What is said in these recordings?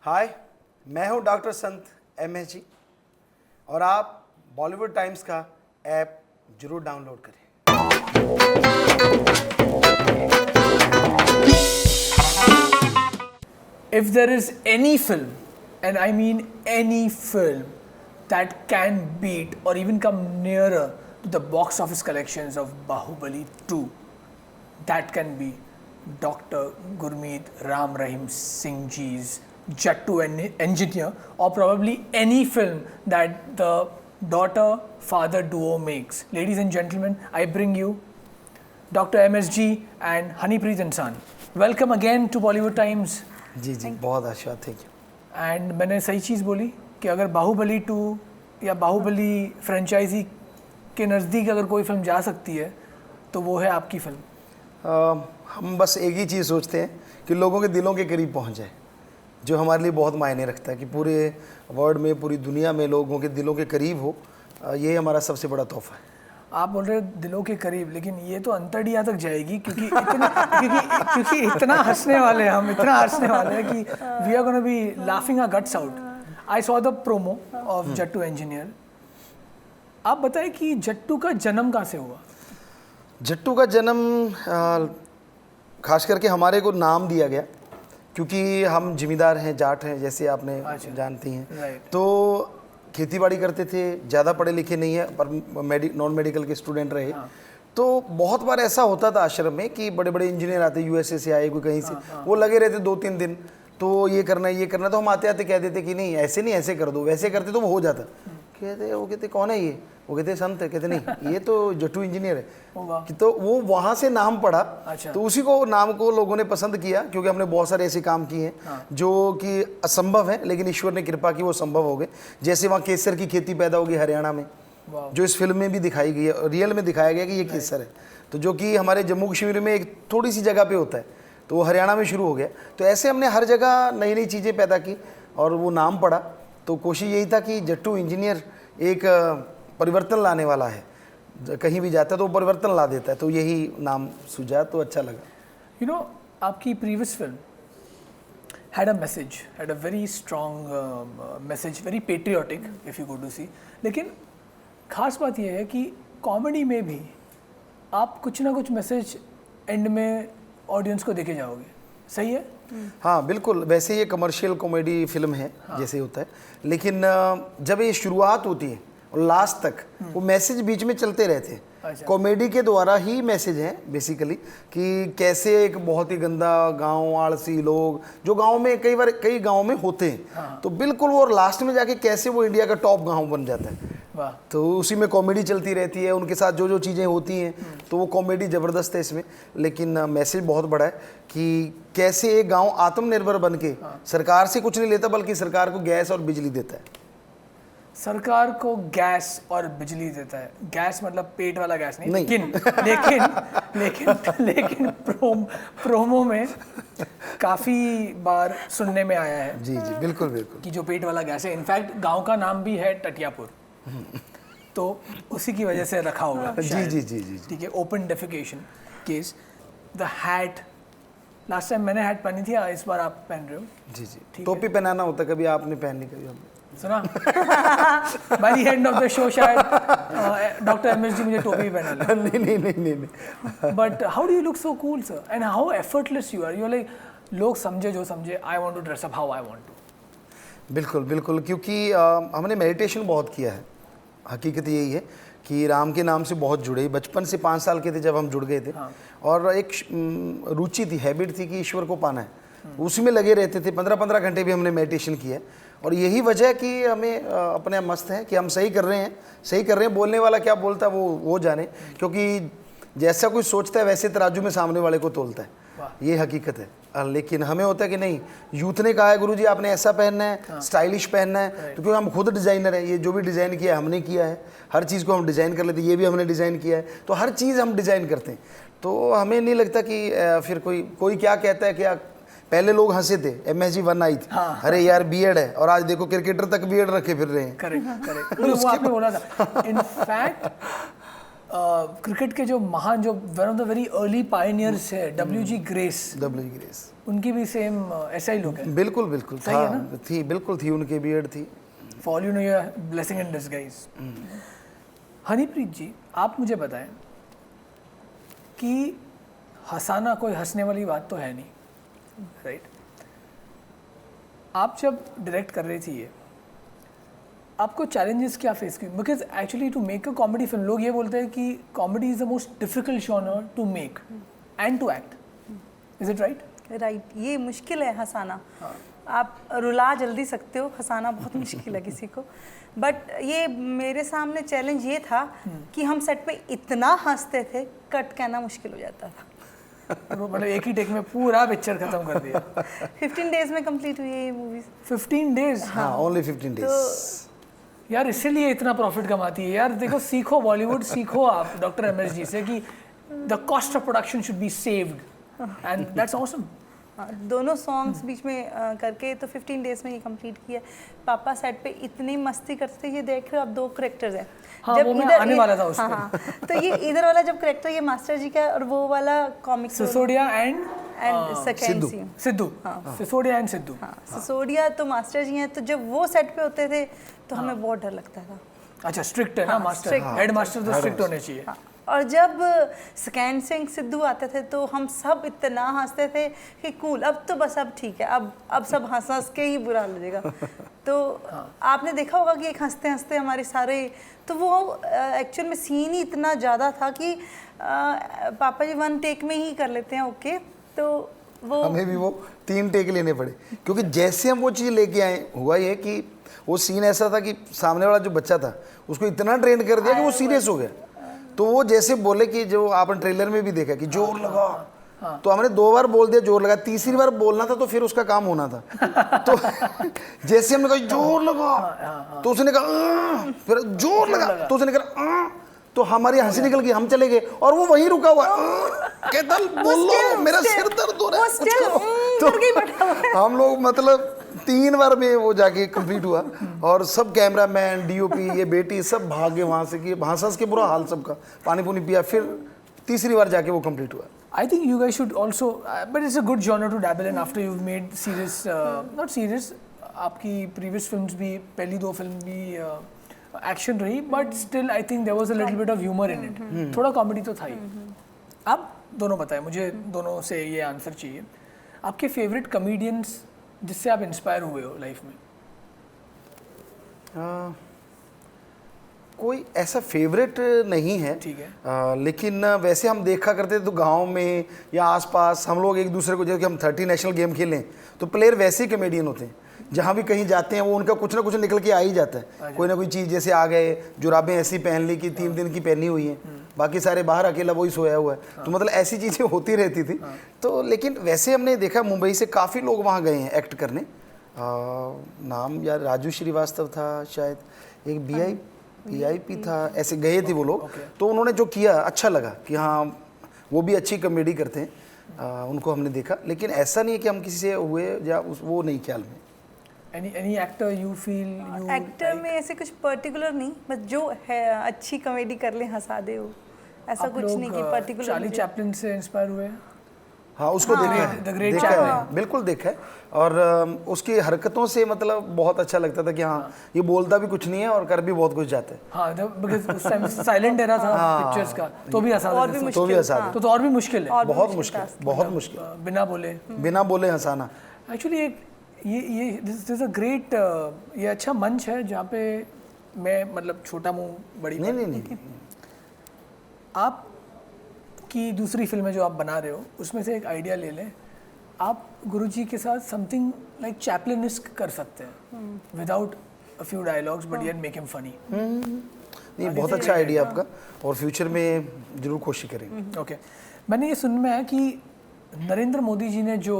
हाय, मैं हूं डॉक्टर संत MS जी और आप बॉलीवुड टाइम्स का ऐप जरूर डाउनलोड करें। If there is any film, and I mean any film, that can beat or even come nearer to the box office collections of Bahubali 2, that can be Dr. Gurmeet Ram Rahim Singh Ji's Jattu Engineer, or probably any film that the daughter-father duo makes. Ladies and gentlemen, I bring you Dr. MSG and Honeypreet Insan. Welcome again to Bollywood Times. जी जी, बहुत अच्छा, thank you. And मैंने सही चीज़ बोली कि अगर बाहुबली 2 या Baahubali franchise के नज़दीक अगर कोई फिल्म जा सकती है तो वो है आपकी फिल्म। हम बस एक ही चीज़ सोचते हैं कि लोगों के दिलों के करीब पहुंच जाए, जो हमारे लिए बहुत मायने रखता है कि पूरे वर्ल्ड में, पूरी दुनिया में लोगों के दिलों के करीब हो। ये हमारा सबसे बड़ा तोहफा है। आप बोल रहे हो दिलों के करीब, लेकिन ये तो अंतड़िया तक जाएगी क्योंकि इतना हंसने वाले हैं हम, इतना हंसने वाले हैं कि we are gonna be laughing our guts out. I saw the promo of Jattu engineer. आप बताएं कि जट्टू का जन्म कहाँ से हुआ? जट्टू का जन्म खास करके हमारे को नाम दिया गया क्योंकि हम जिम्मेदार हैं, जाट हैं, जैसे आपने जानती हैं। राइट। तो खेतीबाड़ी करते थे, ज़्यादा पढ़े लिखे नहीं है पर नॉन मेडिकल के स्टूडेंट रहे। तो बहुत बार ऐसा होता था आश्रम में कि बड़े बड़े इंजीनियर आते, USA से आए, कोई कहीं से, वो लगे रहते 2-3 दिन, तो ये करना है, ये करना। तो हम आते आते कह देते कि नहीं ऐसे नहीं, ऐसे कर दो, वैसे करते तो वो हो जाता। कहते कौन है ये? वो कहते संत है। कहते नहीं, ये तो जट्टू इंजीनियर है। कि तो वो वहाँ से नाम पड़ा। अच्छा। तो उसी को नाम को लोगों ने पसंद किया क्योंकि हमने बहुत सारे ऐसे काम किए हैं जो कि असंभव है, लेकिन ईश्वर ने कृपा की वो संभव हो गए। जैसे वहाँ केसर की खेती पैदा होगी हरियाणा में, जो इस फिल्म में भी दिखाई गई है, रियल में दिखाया गया कि ये केसर है, तो जो कि हमारे जम्मू कश्मीर में एक थोड़ी सी जगह पे होता है, तो वो हरियाणा में शुरू हो गया। तो ऐसे हमने हर जगह नई नई चीज़ें पैदा की और वो नाम पड़ा। तो कोशिश यही था कि जट्टू इंजीनियर एक परिवर्तन लाने वाला है, कहीं भी जाता है तो वो परिवर्तन ला देता है, तो यही नाम सूझा, तो अच्छा लगा। यू नो, आपकी previous film had a message, had a very strong message, very patriotic if you go to see. लेकिन खास बात यह है कि कॉमेडी में भी आप कुछ ना कुछ मैसेज एंड में ऑडियंस को देके जाओगे, सही है? हाँ बिल्कुल, वैसे ये कमर्शियल कॉमेडी फिल्म है। जैसे होता है, लेकिन जब ये शुरुआत होती है और लास्ट तक वो मैसेज बीच में चलते रहते हैं। अच्छा। कॉमेडी के द्वारा ही मैसेज है बेसिकली कि कैसे एक बहुत ही गंदा गांव, आलसी लोग जो गांव में कई गांव में होते हैं, तो बिल्कुल वो लास्ट में जाके कैसे वो इंडिया का टॉप गांव बन जाता है। वाह। तो उसी में कॉमेडी चलती रहती है, उनके साथ जो जो चीज़ें होती हैं, तो वो कॉमेडी ज़बरदस्त है इसमें। लेकिन मैसेज बहुत बड़ा है कि कैसे एक गांव आत्मनिर्भर बन के सरकार से कुछ नहीं लेता, बल्कि सरकार को गैस और बिजली देता है। सरकार को गैस और बिजली देता है। गैस मतलब पेट वाला गैस नहीं। लेकिन प्रोमो में काफ़ी बार सुनने में आया है। जी जी, बिल्कुल बिल्कुल, कि जो पेट वाला गैस है, इनफैक्ट गांव का नाम भी है टटियापुर, तो उसी की वजह से रखा होगा। जी जी जी जी। ठीक है, open defecation case. The hat, last time मैंने हैट पहनी थी, इस बार आप पहन रहे हो। जी जी, टोपी पहनाना होता, कभी आपने पहनी, कभी हमने सुना। By the end of the show शायद डॉक्टर एमएस जी मुझे टोपी पहना ले। नहीं। But how do you look so cool sir, and how effortless you are. You are like, लोग समझे जो समझे, I want to dress up how I want to. बिल्कुल बिल्कुल, क्योंकि हमने मेडिटेशन बहुत किया है। हकीकत यही है कि राम के नाम से बहुत जुड़े, बचपन से 5 साल के थे जब हम जुड़ गए थे। और एक रुचि थी, हैबिट थी कि ईश्वर को पाना है, उसी में लगे रहते थे। 15-15 घंटे भी हमने मेडिटेशन किया है। और यही वजह है कि हमें अपने मस्त हैं कि हम सही कर रहे हैं। बोलने वाला क्या बोलता है वो जाने, क्योंकि जैसा कोई सोचता है वैसे तराजू में सामने वाले को तोलता है, ये हकीकत है। लेकिन हमें होता है कि नहीं, यूथ ने कहा है गुरुजी आपने ऐसा पहनना है, स्टाइलिश पहनना है, तो क्योंकि हम खुद डिज़ाइनर हैं, ये जो भी डिज़ाइन किया है हमने किया है। हर चीज़ को हम डिज़ाइन कर लेते हैं, ये भी हमने डिज़ाइन किया है, तो हर चीज़ हम डिज़ाइन करते हैं। तो हमें नहीं लगता कि फिर कोई क्या कहता है, क्या पहले लोग हंसे थे, MSG 1 आई थी, अरे यार बीएड है, और आज देखो क्रिकेटर तक बीएड रखे फिर रहे हैं। करेक्ट। वो आपने बोला था। इनफैक्ट क्रिकेट के जो महान, जो one of the very early pioneers है, WG ग्रेस, उनकी भी सेम ऐसा ही लुक है। बिल्कुल बिल्कुल सही है ना? थी, बिल्कुल थी, उनके बियर्ड थी। For all you know, you're blessing in disguise. Honeypreet जी, आप मुझे बताएं कि हंसाना कोई हंसने वाली बात तो है नहीं, राइट? आप जब डायरेक्ट कर रही थी ये, आपको चैलेंजेस क्या फेस किए? Because actually to make a comedy film, लोग ये बोलते हैं कि comedy is the most difficult genre to make and to act, is it right? Right, ये मुश्किल है हंसाना। आप रुला जल्दी सकते हो, हंसाना बहुत मुश्किल है किसी को। बट ये मेरे सामने चैलेंज ये था कि हम सेट पे इतना हंसते थे, कट कहना मुश्किल हो जाता था। मतलब एक ही टेक में पूरा पिक्चर खत्म कर दिया। 15 डेज में कंप्लीट हुई है ये मूवीज। 15 डेज? हाँ, ओनली 15 डेज। यार इसीलिए इतना प्रॉफिट कमाती है यार। देखो, सीखो, बॉलीवुड सीखो आप डॉक्टर MS जी से कि the cost of production should be saved, and that's awesome. दोनों सॉन्ग्स बीच में करके तो 15 डेज में ये कंप्लीट किया। पापा सेट पे इतनी मस्ती करते थे, ये देख रहे हो आप, 2 करेक्टर्स हैं। हाँ, जब वो मैं आने वाला था उसमें। हाँ, तो ये इधर वाला जब करेक्टर ये मास्टर जी का, और वो वाला comic Sisodia and Sidhu. Sisodia and Sidhu. हाँ, सिसोदिया तो मास्टर जी हैं, तो जब वो सेट पे होते थे तो हमें बहुत डर लगता था। अच्छा, स्ट्रिक्ट है ना मास्टर, हेड मास्टर तो स्ट्रिक्ट होने चाहिए। और जब सकैन सिंह सिद्धू आते थे तो हम सब इतना हंसते थे कि कूल, अब तो बस अब ठीक है, अब सब हंस के ही बुरा हो जाएगा। तो आपने देखा होगा कि एक हंसते हंसते हमारे सारे, तो वो एक्चुअल में सीन ही इतना ज़्यादा था कि पापा जी 1 टेक में ही कर लेते हैं, ओके। तो वो हमें भी वो 3 टेक लेने पड़े, क्योंकि जैसे हम वो चीज़ लेके आए, हुआ ये कि वो सीन ऐसा था कि सामने वाला जो बच्चा था उसको इतना ट्रेन कर दिया कि वो सीरियस हो गया। तो वो जैसे बोले कि जो आपने ट्रेलर में भी देखा कि जोर लगा, तो हमने 2 बार बोल दिया जोर लगा, तीसरी बार बोलना था तो फिर उसका काम होना था। तो जैसे हमने कहा जोर लगा, तो उसने कहा, फिर जोर लगा, तो उसने कहा, तो हमारी हंसी निकल गई, हम चले गए और वो वहीं रुका हुआ, कहता बोलो मेरा सिर दर्द हो रहा है। तो हम लोग मतलब 3 बार में वो जाके कंप्लीट हुआ, और सब कैमरामैन, DOP, ये बेटी सब भागे वहाँ से कि हंस के बुरा हाल सबका, पानी पुनी पिया, फिर तीसरी बार जाके वो कंप्लीट हुआ। I think you guys should also, but it's a good genre to dabble in after you've made serious, not serious, आपकी previous films भी, पहली 2 फिल्म भी एक्शन रही, but still I think there was a little bit of humour in it, थोड़ा comedy तो था ही। आप दोनों बताएं, मुझे दोनों से ये आंसर चाहिए, आपके फेवरेट कॉमेडियंस जिससे आप इंस्पायर हुए हो लाइफ में? कोई ऐसा फेवरेट नहीं है, ठीक है। लेकिन वैसे हम देखा करते थे तो गांव में या आसपास हम लोग एक दूसरे को, जैसे कि हम 30 नेशनल गेम खेलें तो प्लेयर वैसे ही कॉमेडियन होते हैं, जहाँ भी कहीं जाते हैं वो उनका कुछ ना कुछ निकल के आ ही जाता है, कोई ना कोई चीज़। जैसे आ गए, जुराबें ऐसी पहन ली कि 3 दिन की पहनी हुई हैं, बाकी सारे बाहर, अकेला वही सोया हुआ है। तो मतलब ऐसी चीज़ें होती रहती थी। तो लेकिन वैसे हमने देखा मुंबई से काफ़ी लोग वहाँ गए हैं एक्ट करने, नाम यार राजू श्रीवास्तव था शायद, एक VIP था, ऐसे गए थे वो लोग। तो उन्होंने जो किया अच्छा लगा कि हाँ वो भी अच्छी कॉमेडी करते हैं, उनको हमने देखा। लेकिन ऐसा नहीं है कि हम किसी से हुए या वो नहीं ख्याल में। Any actor you feel you actor like? में ऐसे कुछ पर्टिकुलर नहीं, बस जो है अच्छी कॉमेडी कर ले, हंसा दे वो, ऐसा आप कुछ लोग, नहीं कि पर्टिकुलर। चार्ली चैपलिन से इंस्पायर हुए? हाँ, उसको देखा है, The Great देखा Chaplin। है, बिल्कुल देखा है। और उसकी हरकतों से मतलब बहुत अच्छा लगता था कि हाँ ये बोलता भी कुछ नहीं है और कर भी बहुत कुछ जाता है। हाँ, बिकॉज़ उस टाइम साइलेंट एरा था पिक्चर्स का, तो भी आसान और भी था। तो भी आसान, तो और भी मुश्किल है, बहुत मुश्किल, बहुत मुश्किल, बिना बोले हंसाना। एक्चुअली एक ये दिस इज अ ग्रेट, ये अच्छा मंच है जहाँ पे मैं मतलब छोटा मुंह बड़ी नहीं। आप की दूसरी फिल्में जो आप बना रहे हो उसमें से एक आइडिया ले लें, आप गुरुजी के साथ समथिंग लाइक चैपलिनिस्क कर सकते हैं, without a few dialogues but yet make him funny. नहीं, बहुत अच्छा आइडिया आपका, और फ्यूचर में जरूर कोशिश करेंगे। ओके, मैंने ये सुनने में आया कि नरेंद्र मोदी जी ने जो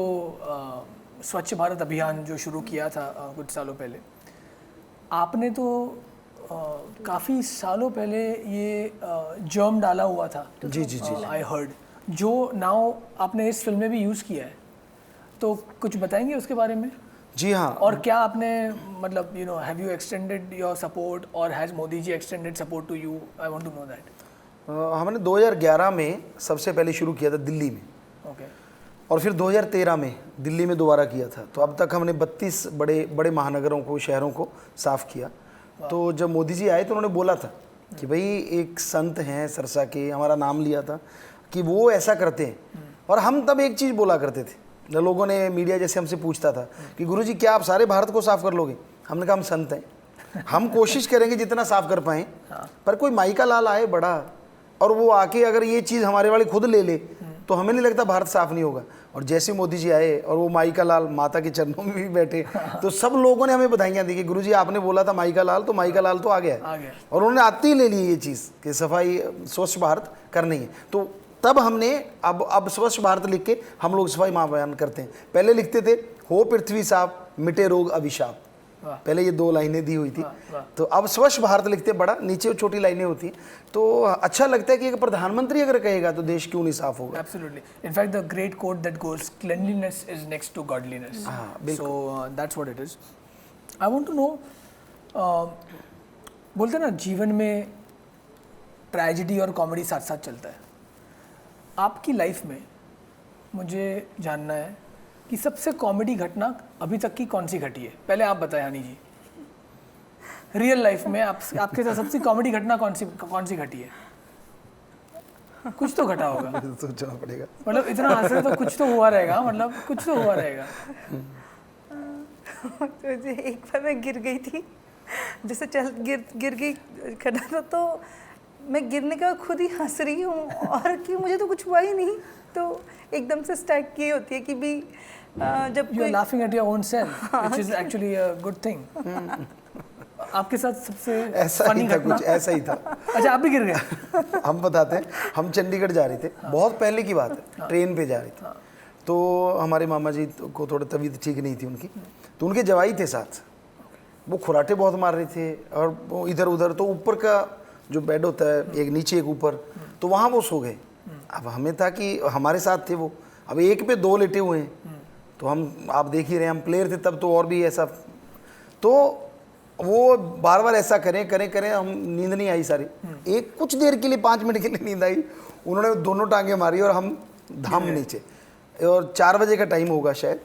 स्वच्छ भारत अभियान जो शुरू किया था कुछ सालों पहले, आपने तो काफ़ी सालों पहले ये जर्म डाला हुआ था। जी आई हर्ड, जो नाउ आपने इस फिल्म में भी यूज़ किया है, तो कुछ बताएंगे उसके बारे में? जी हाँ। और क्या आपने मतलब have you extended your support और has Modi ji extended support to you? I want to know that. हमने 2011 में सबसे पहले शुरू किया था दिल्ली में, ओके, और फिर 2013 में दिल्ली में दोबारा किया था। तो अब तक हमने 32 बड़े बड़े महानगरों को, शहरों को साफ़ किया। तो जब मोदी जी आए तो उन्होंने बोला था कि भाई एक संत हैं सरसा के, हमारा नाम लिया था कि वो ऐसा करते हैं। और हम तब एक चीज़ बोला करते थे, लोगों ने, मीडिया जैसे हमसे पूछता था कि गुरुजी क्या आप सारे भारत को साफ़ कर लोगे? हमने कहा हम संत हैं, हम कोशिश करेंगे जितना साफ़ कर पाएँ। पर कोई माई का लाल आए बड़ा, और वो आके अगर ये चीज़ हमारे वाले खुद ले ले तो हमें नहीं लगता भारत साफ़ नहीं होगा। और जैसे मोदी जी आए और वो माई का लाल माता के चरणों में भी बैठे, तो सब लोगों ने हमें बधाइयाँ दी कि गुरुजी आपने बोला था माई का लाल, तो माई का लाल तो आ गया है। और उन्होंने आते ही ले ली ये चीज़ कि सफाई, स्वच्छ भारत करनी है। तो तब हमने अब स्वच्छ भारत लिख के हम लोग सफाई महाअभियान करते हैं। पहले लिखते थे हो पृथ्वी साफ, मिटे रोग अभिशाप, पहले ये 2 लाइनें दी हुई थी। तो अब स्वच्छ भारत लिखते बड़ा, नीचे वो छोटी लाइनें होती हैं। तो अच्छा लगता है कि एक प्रधानमंत्री अगर कहेगा तो देश क्यों नहीं साफ होगा। Absolutely, in fact the great quote that goes cleanliness is next to godliness, so that's what it is. I want to know, बोलते हैं ना जीवन में ट्रेजेडी और कॉमेडी साथ साथ चलता है। आपकी लाइफ में मुझे जानना है कि सबसे कॉमेडी घटना अभी तक की कौन सी घटी है? पहले आप बताएं हनी जी, रियल लाइफ में आपके साथ सबसे कॉमेडी घटना कौन सी घटी है? कुछ तो घटा होगा, सोचना पड़ेगा। मतलब इतना हंस रहे तो कुछ तो हुआ रहेगा, मतलब कुछ तो हुआ रहेगा। तो एक बार मैं गिर गई थी, जैसे गिर गई खड़ा था, तो मैं गिरने के बाद खुद ही हंस रही हूँ और कि मुझे तो कुछ हुआ ही नहीं। तो एकदम से स्ट्राइक ये होती है कि भी जब you are laughing at your own self, which is actually a good thing. आपके साथ सबसे ऐसा ही था, कुछ ऐसा ही था। अच्छा, आप भी गिर गए? हम बताते हैं, हम चंडीगढ़ जा रहे थे, बहुत पहले की बात है, ट्रेन पे जा रहे थे। तो हमारे मामा जी को थोड़ी तबीयत ठीक नहीं थी उनकी, तो उनके जवाई थे साथ, वो खुराटे बहुत मार रहे थे और वो इधर उधर। तो ऊपर का जो बेड होता है, एक नीचे एक ऊपर, तो वहाँ वो सो गए। अब हमें था कि हमारे साथ थे वो, अब एक पे 2 लेटे हुए हैं, तो हम, आप देख ही रहे हैं, हम प्लेयर थे तब, तो और भी ऐसा। तो वो बार बार ऐसा करें, हम नींद नहीं आई सारी। एक कुछ देर के लिए 5 मिनट के लिए नींद आई, उन्होंने दोनों टांगे मारी और हम धाम नीचे, और 4 बजे का टाइम होगा शायद,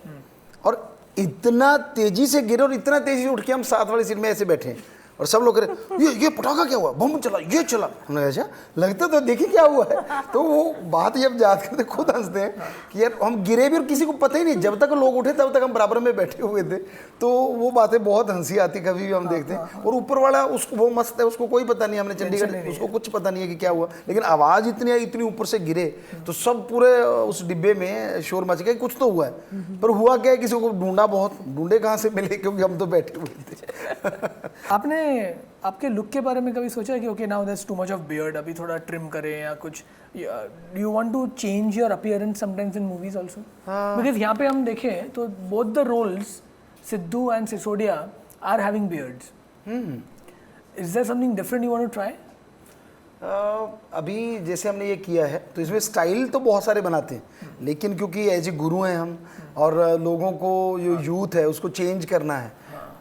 और इतना तेजी से गिरे और इतना तेजी से उठ के हम साथ वाली सीट में ऐसे बैठे हैं, और सब लोग कह रहे ये पटाखा क्या हुआ, बम चला, ये चला। हमने कहा अच्छा लगता तो देखिए क्या हुआ है। तो वो बात जब याद करते खुद हंसते हैं कि यार हम गिरे भी और किसी को पता ही नहीं, जब तक लोग उठे तब तक हम बराबर में बैठे हुए थे। तो वो बातें बहुत हंसी आती कभी भी हम देखते हैं। और ऊपर वाला उसको, वो मस्त है, उसको कोई पता नहीं, हमने चंडीगढ़, उसको कुछ पता नहीं है कि क्या हुआ, लेकिन आवाज़ इतनी आई, इतनी ऊपर से गिरे तो सब पूरे उस डिब्बे में शोर मच गया, कुछ तो हुआ है। पर हुआ क्या है, किसी को ढूंढा बहुत, ढूंढे कहाँ से मिले, क्योंकि हम तो बैठे हुए थे। आपने आपके लुक के बारे में कभी सोचा कि okay now that's too much of beard, अभी थोड़ा ट्रिम करें या कुछ? Do you want to change your appearance sometimes in movies also? Because यहाँ पे हम देखें तो both the roles, Sidhu and Sisodia, are having beards. Is there something different you want to try? अभी जैसे हमने ये किया है तो इसमें स्टाइल तो बहुत सारे बनाते हैं, लेकिन क्योंकि एज ए गुरु हैं हम, और लोगों को जो यूथ है उसको चेंज करना है,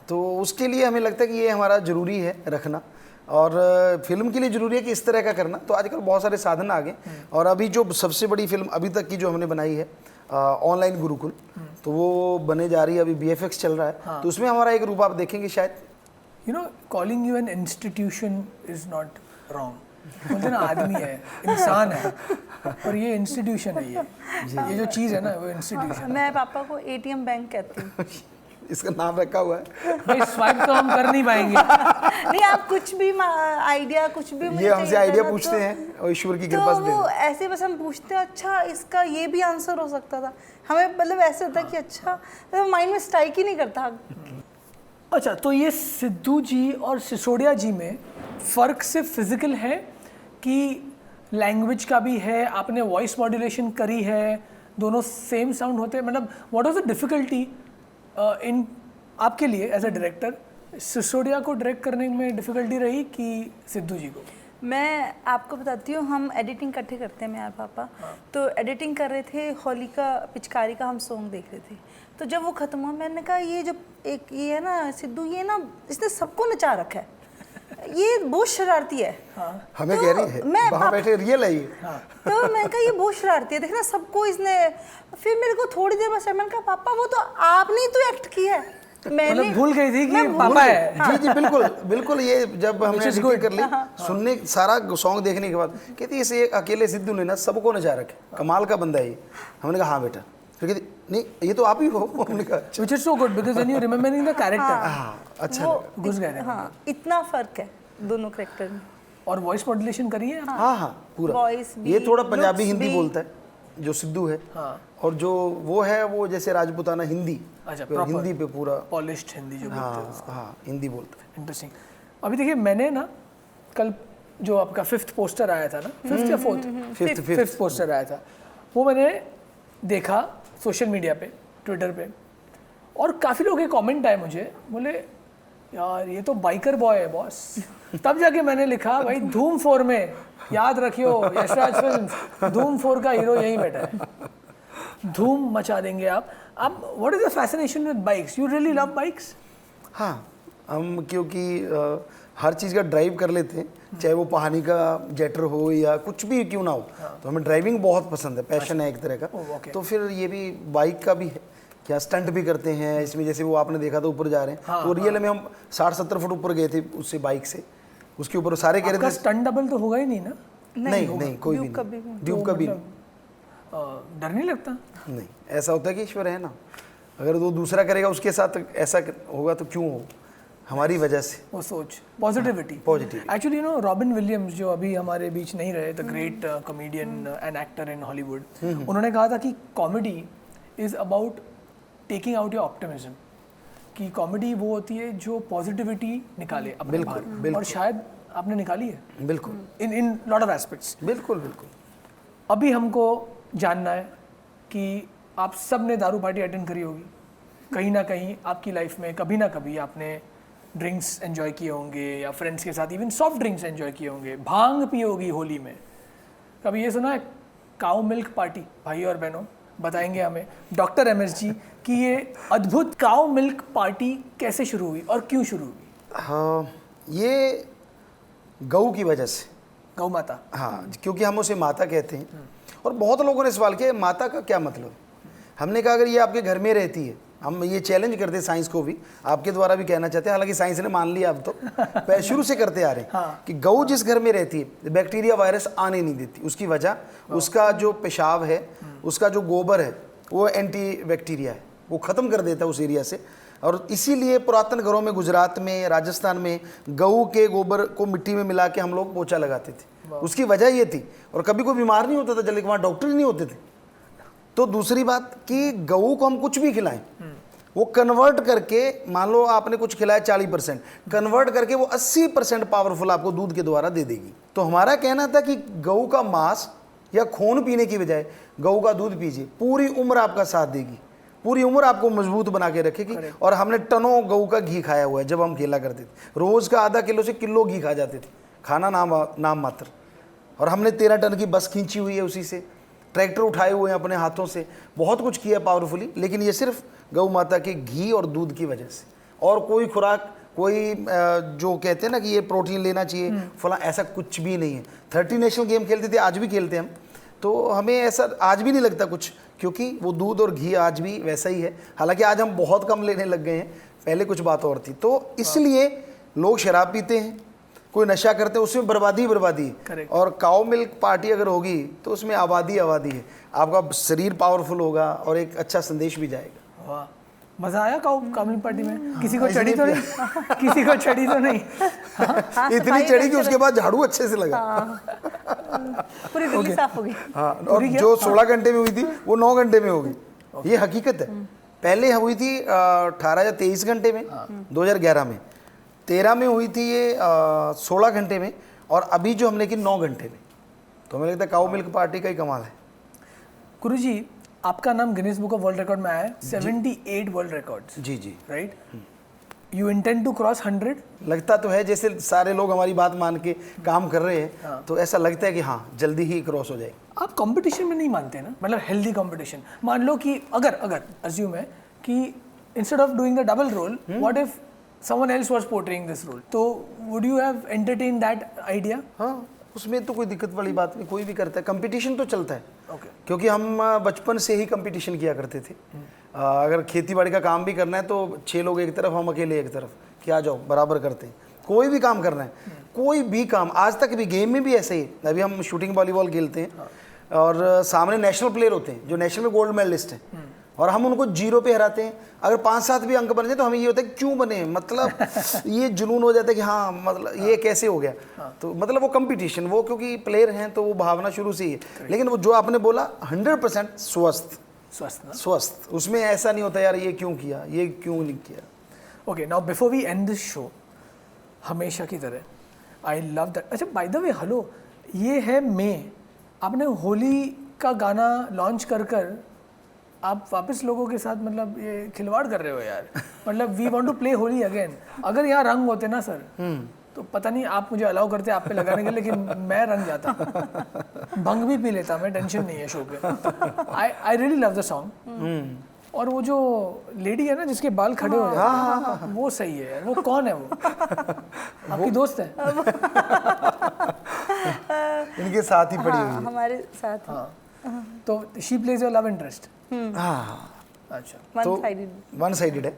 तो उसके लिए हमें लगता है कि ये हमारा ज़रूरी है रखना। और फिल्म के लिए ज़रूरी है कि इस तरह का करना। तो आजकल बहुत सारे साधन आ गए, और अभी जो सबसे बड़ी फिल्म अभी तक की जो हमने बनाई है ऑनलाइन गुरुकुल, तो वो बने जा रही है, अभी BFX चल रहा है। तो उसमें हमारा एक रूप आप देखेंगे शायद। You know, calling you an institution is not wrong. बोलते ना आदमी है, इंसान है, और ये इंस्टीट्यूशन है। ये जो चीज़ है ना, वो इंस्टीट्यूशन। मैं पापा को ATM बैंक कहती हूँ। इसका नाम रखा हुआ है भाई, स्वाइप तो हम कर नहीं पाएंगे। नहीं, आप कुछ भी आइडिया, कुछ भी ये हमसे आइडिया पूछते हैं और ईश्वर की कृपा से तो वो ऐसे बस हम पूछते हैं, अच्छा इसका ये भी आंसर हो सकता था। हमें मतलब ऐसे होता है कि अच्छा, माइंड में स्ट्राइक ही नहीं करता। अच्छा, तो ये सिद्धू जी और सिसोदिया जी में फ़र्क सिर्फ फिजिकल है कि लैंग्वेज का भी है? आपने वॉइस मॉड्यूलेशन करी है, दोनों सेम साउंड होते हैं? मतलब what was the difficulty in आपके लिए एज अ डायरेक्टर? सिसोदिया को डायरेक्ट करने में डिफ़िकल्टी रही कि सिद्धू जी को? मैं आपको बताती हूँ, हम एडिटिंग इकट्ठे करते हैं मैं और पापा। तो एडिटिंग कर रहे थे, होली का पिचकारी का हम सॉन्ग देख रहे थे। तो जब वो ख़त्म हुआ, मैंने कहा ये जो एक ये है ना सिद्धू, ये ना इसने सबको नचा रखा है। ये बहुत शरारती है। हमें तो कह रही है मैं वहाँ बैठे रियल है ये। तो मैं कहा ये बहुत शरारती है, देखना सबको इसने। फिर मेरे को थोड़ी देर बाद मैंने कहा पापा वो तो आपने ही तो एक्ट किया है। मैंने मतलब भूल गई थी कि मैं भूल पापा गई। है। जी जी बिल्कुल बिल्कुल। ये जब हमने is रिकॉर्ड good। कर ली सुनने सारा सॉन्ग देखने के बाद कहती इसे एक अकेले सिद्धू ने ना सबको नचा रखे, कमाल का बंदा है ये। हमने कहा हाँ बेटा। फिर कहती नहीं ये तो आप ही हो। हमने कहा अच्छा। Which is so good because then you remembering the character. हाँ अच्छा वो लगा। घुस गए थे। हाँ, इतना फर्क है दोनों करेक्टर में। और वॉइस मॉड्यूलेशन करी है। हाँ हाँ पूरा। Voice भी, ये थोड़ा पंजाबी looks हिंदी भी। बोलता है जो सिद्धू है। हाँ। और जो वो है वो जैसे राजपूताना हिंदी। अच्छा, पे proper। हिंदी पे पूरा। पॉलिश्ड हिंदी जो बोलते हैं। हाँ हाँ हिंदी बोलता है। इंटरेस्टिंग। अभी देखिए मैंने ना कल जो आपका 5th पोस्टर आया था ना, 5th या 4th, फिफ्थ 5th पोस्टर आया था, वो मैंने देखा सोशल मीडिया पे, ट्विटर पे, और काफ़ी लोग के कमेंट आए मुझे, बोले यार ये तो बाइकर बॉय है बॉस। तब जाके मैंने लिखा भाई धूम 4 में याद रखियो यशराज फिल्म्स, धूम 4 का हीरो यहीं बैठा है, धूम मचा देंगे आप। अब what is the fascination with bikes? You really love bikes? हाँ हम क्योंकि हर चीज़ का ड्राइव कर लेते हैं, चाहे वो पहाड़ी का जेटर हो या कुछ भी क्यों ना हो। तो हमें ड्राइविंग बहुत पसंद है, पैशन है एक तरह का। ओके। तो फिर ये भी बाइक का भी है, क्या स्टंट भी करते हैं इसमें। जैसे वो आपने देखा था ऊपर जा रहे हैं, तो रियल में हम 60-70 फुट ऊपर गए थे उससे बाइक से, उसके ऊपर सारे कह आपका रहे थे। स्टंट डबल तो होगा ही नहीं ना? नहीं कोई भी कभी नहीं, भी ड्यूब कभी डर नहीं लगता? नहीं। ऐसा होता है कि ईश्वर है ना, अगर वो दूसरा करेगा उसके साथ ऐसा होगा तो क्यों हो, हमारी वजह से। वो सोच, positivity. Positivity। Actually robin Williams जो अभी हमारे बीच नहीं रहे, the great comedian and actor in Hollywood, उन्होंने कहा था कि comedy is about taking out your optimism, कि कॉमेडी वो होती है जो पॉजिटिविटी निकाले अपने बिल्कुल, बाहर, बिल्कुल। और शायद आपने निकाली है बिल्कुल इन लॉट ऑफ एस्पेक्ट्स। बिल्कुल बिल्कुल। अभी हमको जानना है कि आप सब ने दारू पार्टी अटेंड करी होगी कहीं ना कहीं आपकी लाइफ में, कभी ना कभी आपने ड्रिंक्स एंजॉय किए होंगे या फ्रेंड्स के साथ इवन सॉफ्ट ड्रिंक्स एंजॉय किए होंगे, भांग पी होगी होली में। कभी ये सुना है काऊ मिल्क पार्टी? भाई और बहनों बताएंगे हमें डॉक्टर एमएस जी कि ये अद्भुत काऊ मिल्क पार्टी कैसे शुरू हुई और क्यों शुरू हुई? हाँ ये गऊ की वजह से। गौ माता। हाँ क्योंकि हम उसे माता कहते हैं, और बहुत लोगों ने सवाल किया माता का क्या मतलब। हमने कहा अगर ये आपके घर में रहती है, हम ये चैलेंज करते हैं साइंस को भी, आपके द्वारा भी कहना चाहते हैं, हालांकि साइंस ने मान लिया अब तो, पहले शुरू से करते आ रहे हैं कि गऊ जिस घर में रहती है बैक्टीरिया वायरस आने नहीं देती। उसकी वजह उसका जो पेशाब है, उसका जो गोबर है, वो एंटी बैक्टीरिया है, वो ख़त्म कर देता है उस एरिया से। और इसीलिए पुरातन घरों में, गुजरात में, राजस्थान में, गऊ के गोबर को मिट्टी में मिला के हम लोग पोछा लगाते थे। उसकी वजह ये थी, और कभी कोई बीमार नहीं होता था जल्दी, वहाँ डॉक्टर ही नहीं होते थे। तो दूसरी बात कि गऊ को हम कुछ भी खिलाएं, वो कन्वर्ट करके, मान लो आपने कुछ खिलाया 40%, कन्वर्ट करके वो 80% पावरफुल आपको दूध के द्वारा दे देगी। तो हमारा कहना था कि गऊ का मांस या खून पीने की बजाय गऊ का दूध पीजिए, पूरी उम्र आपका साथ देगी, पूरी उम्र आपको मजबूत बना के रखेगी। और हमने टनों गऊ का घी खाया हुआ है जब हम खेला करते थे, रोज़ का आधा किलो से किलो घी खा जाते थे, खाना नाम मात्र। और हमने 13 टन की बस खींची हुई है उसी से, ट्रैक्टर उठाए हुए हैं अपने हाथों से, बहुत कुछ किया पावरफुली, लेकिन ये सिर्फ गौ माता के घी और दूध की वजह से। और कोई खुराक, कोई जो कहते हैं ना कि ये प्रोटीन लेना चाहिए फला, ऐसा कुछ भी नहीं है। 30 नेशनल गेम खेलते थे, आज भी खेलते हैं हम, तो हमें ऐसा आज भी नहीं लगता कुछ, क्योंकि वो दूध और घी आज भी वैसा ही है। हालांकि आज हम बहुत कम लेने लग गए हैं, पहले कुछ बात और थी। तो इसलिए लोग शराब पीते हैं, कोई नशा करते हैं, उसमें बर्बादी है। और काऊ मिल्क पार्टी अगर होगी तो उसमें आबादी है, आपका शरीर पावरफुल होगा और एक अच्छा संदेश भी जाएगा। वाह, मजा आया काऊ मिल्क पार्टी में? किसी को चढ़ी तो नहीं? किसी को चढ़ी तो नहीं? इतनी चढ़ी कि उसके बाद झाड़ू अच्छे से लगा। पूरी दिल्ली साफ हो गई। हाँ, और जो 16 घंटे में हुई थी वो 9 घंटे में होगी, ये हकीकत है। पहले हुई थी 18 या 23 घंटे में, 2011 में, 13 में हुई थी ये 16 घंटे में, और अभी जो हमने की 9 घंटे में। तो हमें लगता है काऊ मिल्क पार्टी का ही कमाल है। गुरुजी, आपका नाम Guinness book of world record में आया है, 78 वर्ल्ड रिकॉर्ड्स। जी जी, right. You intend to cross 100? लगता तो है, जैसे सारे लोग हमारी बात मान के काम कर रहे हैं, तो ऐसा लगता है कि हाँ जल्दी ही क्रॉस हो जाएगी। आप कंपटीशन में नहीं मानते ना, मतलब हेल्दी कंपटीशन? मान लो कि अगर अज्यूम है कि instead of doing the double role, what if someone else was portraying this role. So would you have entertained that idea? हाँ, उसमें तो कोई दिक्कत वाली बात नहीं, कोई भी करता है, कंपटीशन तो चलता है। Okay. क्योंकि हम बचपन से ही कंपटीशन किया करते थे। अगर खेती बाड़ी का काम भी करना है तो 6 लोग एक तरफ, हम अकेले एक तरफ, कि आ जाओ बराबर करते हैं। कोई भी काम करना है, कोई भी काम, आज तक भी गेम में भी ऐसे ही। अभी हम शूटिंग वॉलीबॉल खेलते हैं और सामने नेशनल प्लेयर होते हैं जो नेशनल में गोल्ड मेडलिस्ट हैं, और हम उनको 0 पे हराते हैं। अगर 5-7 भी अंक बन जाए तो हमें ये होता है क्यों बने, मतलब ये जुनून हो जाता है कि हाँ, मतलब ये कैसे हो गया। तो मतलब वो कंपटीशन, वो क्योंकि प्लेयर हैं तो वो भावना शुरू से ही है। लेकिन वो जो आपने बोला 100% स्वस्थ, स्वस्थ, उसमें ऐसा नहीं होता यार ये क्यों किया, ये क्यों नहीं किया। Okay, now before we end this show, हमेशा की तरह, I love that. अच्छा, by the way, हेलो, ये है मई, आपने होली का गाना लॉन्च कर आप वापस लोगों के साथ मतलब ये खिलवाड़ कर रहे हो यार। मतलब we want to play Holi again. अगर यहाँ रंग होते ना सर, तो पता नहीं आप मुझे अलाउ करते आप पे लगाने के, लेकिन मैं रंग जाता, भंग भी पी लेता मैं, टेंशन नहीं है शो पे। I really love the song. और वो जो लेडी है ना जिसके बाल खड़े हो जाते हैं, वो सही है यार। वो कौन है वो? आपकी दोस्त है? इनके साथ ही पड़ी हुई है। हमारे साथ। तो she plays your love interest? हाँ, अच्छा, तो वन साइडेड है।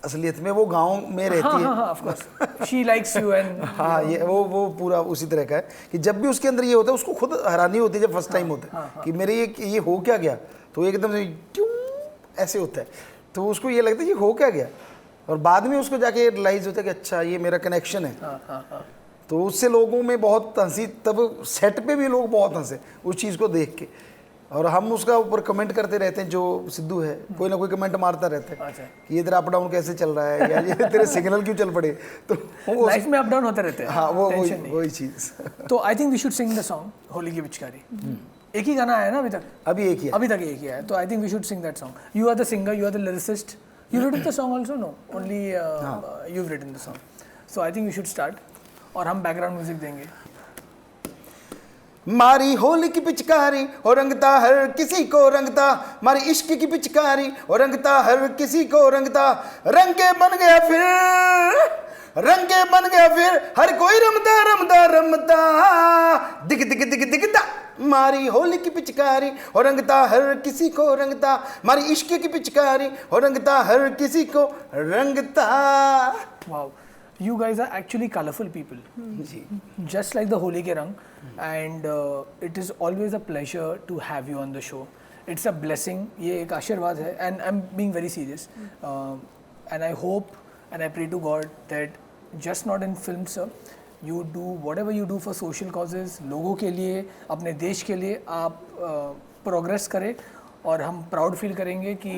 असलियत में वो गांव में रहती है। हाँ, of course she likes you and हाँ, ये वो पूरा उसी तरह का है कि जब भी उसके अंदर ये होता है उसको खुद हैरानी होती है जब फर्स्ट टाइम होता है कि मेरे ये हो क्या गया, तो एकदम से क्यों ऐसे होता है, तो उसको ये लगता है कि हो क्या गया, और बाद में उसको जाके रियलाइज होता है कि अच्छा ये मेरा कनेक्शन है। तो उससे लोगों में बहुत हंसी, तब सेट पे भी लोग बहुत हंसे उस चीज़ को देख के, और हम उसका ऊपर कमेंट करते रहते हैं। जो सिद्धू है कोई ना कोई कमेंट मारता रहता है कि ये तेरा अप डाउन कैसे चल रहा है, या ये तेरे सिग्नल क्यों चल पड़े, तो लाइफ में अप डाउन होते रहते हैं। हाँ, वो वही चीज़। तो I think we should sing the song Holi की पिचकारी। एक ही गाना आया ना अभी तक? अभी एक ही है। अभी तक एक ही है, तो I think we should sing that song. You are the singer, you are the lyricist, you written the song also? No, only you have written the song. So I think we should start, और हम background music देंगे। मारी होली की पिचकारी और रंगता हर किसी को रंगता, मारी इश्क की पिचकारी और रंगता हर किसी को रंगता, रंगे बन गया फिर, रंगे बन गया फिर, हर कोई रमता रमता रमता, दिग दिग दिग दिगता। मारी होली की पिचकारी और रंगता हर किसी को रंगता, मारी इश्क की पिचकारी और रंगता हर किसी को रंगता। Wow, you guys are actually colorful people, just like the Holi ke Rang, and it is always a pleasure to have you on the show. It's a blessing, ये एक आशीर्वाद है, and I'm being very serious, and I hope and I pray to God that just not in films, sir, you do whatever you do for social causes, लोगों के लिए, अपने देश के लिए आप प्रोग्रेस करें, और हम प्राउड फील करेंगे कि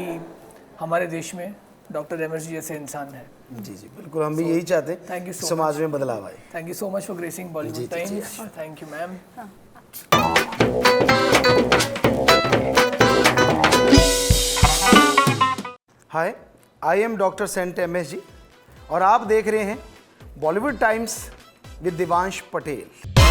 हमारे देश में डॉक्टर एमएस जी जैसे इंसान है। जी जी बिल्कुल, हम भी यही चाहते हैं। Thank you so समाज में बदलाव आए। Thank you so much for gracing Bollywood Times. Thank you, ma'am. Hi, I am doctor saint MSG, और आप देख रहे हैं बॉलीवुड टाइम्स विद दिवांश पटेल।